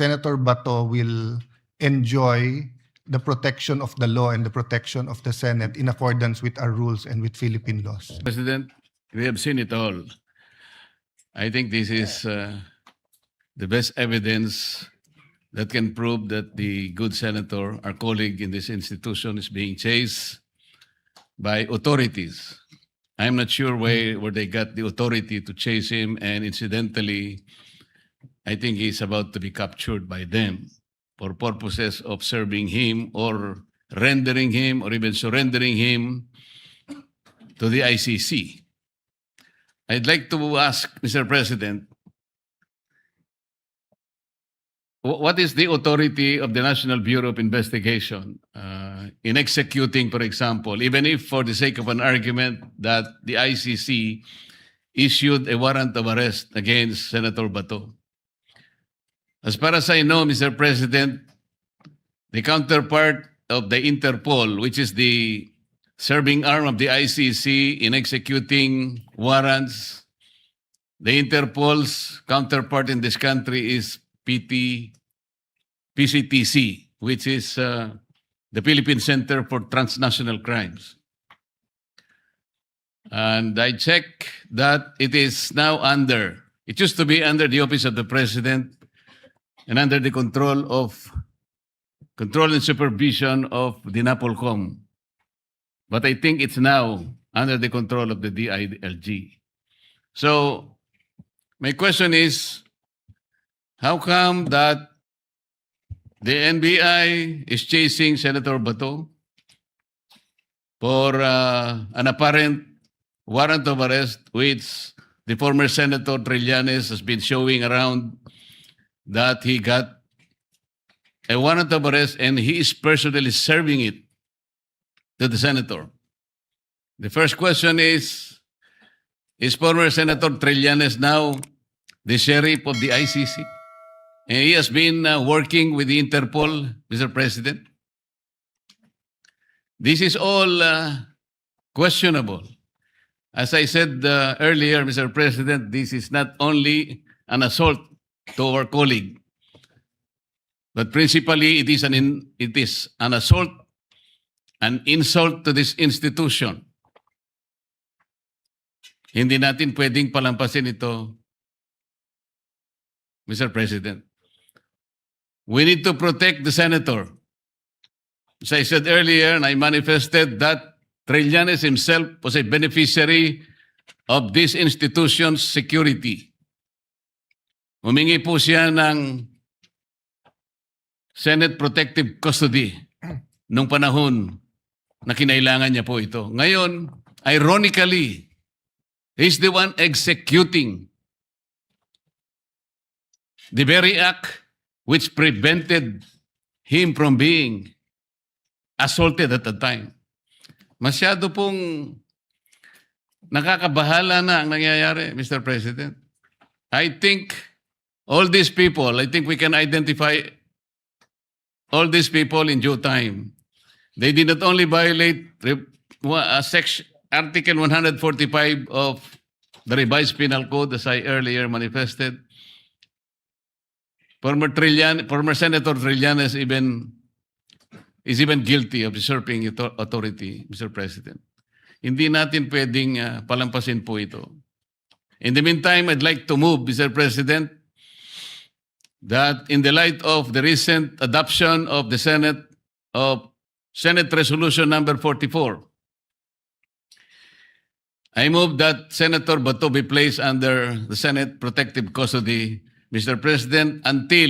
Senator Bato will enjoy the protection of the law and the protection of the Senate in accordance with our rules and with Philippine laws. President, we have seen it all. I think this is the best evidence that can prove that the good senator, our colleague in this institution, is being chased by authorities. I'm not sure where they got the authority to chase him, and incidentally, I think he's about to be captured by them for purposes of serving him or rendering him or even surrendering him to the ICC. I'd like to ask, Mr. President, what is the authority of the National Bureau of Investigation in executing, for example, even if for the sake of an argument that the ICC issued a warrant of arrest against Senator Bato? As far as I know, Mr. President, the counterpart of the Interpol, which is the serving arm of the ICC in executing warrants, the Interpol's counterpart in this country is PCTC, which is the Philippine Center for Transnational Crimes. And I check that it is now it used to be under the Office of the President and under the control and supervision of the NAPOLCOM. But I think it's now under the control of the DILG. So my question is, how come that the NBI is chasing Senator Bato for an apparent warrant of arrest, which the former Senator Trillianes has been showing around that he got a warrant of arrest and he is personally serving it to the senator? The first question is former Senator Trillianes now the sheriff of the ICC? And he has been working with the Interpol, Mr. President. This is all questionable. As I said earlier, Mr. President, this is not only an assault to our colleague, but principally it is an assault, an insult to this institution. Hindi natin pwedeng palampasin ito, Mr. President. We need to protect the senator. As I said earlier, and I manifested that Trillanes himself was a beneficiary of this institution's security. Humingi po siya ng Senate Protective Custody nung panahon na kinailangan niya po ito. Ngayon, ironically, he's the one executing the very act which prevented him from being assaulted at the time. Masyado pong nakakabahala na ang nangyayari, Mr. President. I think all these people, we can identify all these people in due time. They did not only violate Article 145 of the revised penal code, as I earlier manifested. Former Senator Trillanes is even guilty of usurping authority, Mr. President. Hindi natin pwedeng palampasin po ito. In the meantime, I'd like to move, Mr. President, that in the light of the recent adoption of the Senate Resolution number 44, I move that Senator Bato be placed under the Senate Protective Custody, Mr. President, until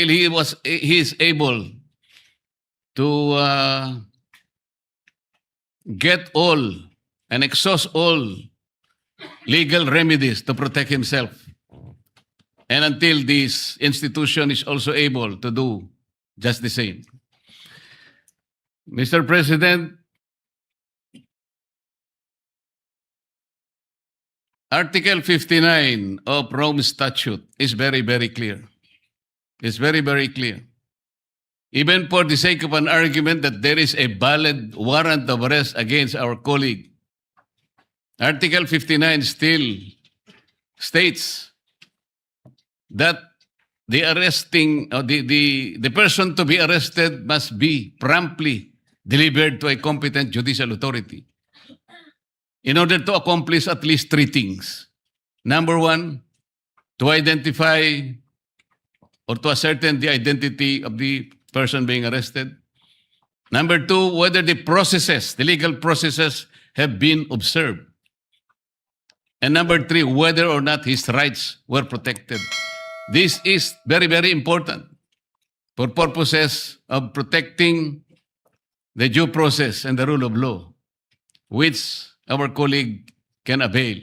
he is able to get all and exhaust all legal remedies to protect himself, and until this institution is also able to do just the same. Mr. President, Article 59 of Rome Statute is very, very clear. It's very, very clear. Even for the sake of an argument that there is a valid warrant of arrest against our colleague, Article 59 still states that the arresting, the person to be arrested must be promptly delivered to a competent judicial authority in order to accomplish at least three things. Number one, to identify or to ascertain the identity of the person being arrested. Number two, whether the processes, the legal processes have been observed. And number three, whether or not his rights were protected. This is very, very important for purposes of protecting the due process and the rule of law, which our colleague can avail.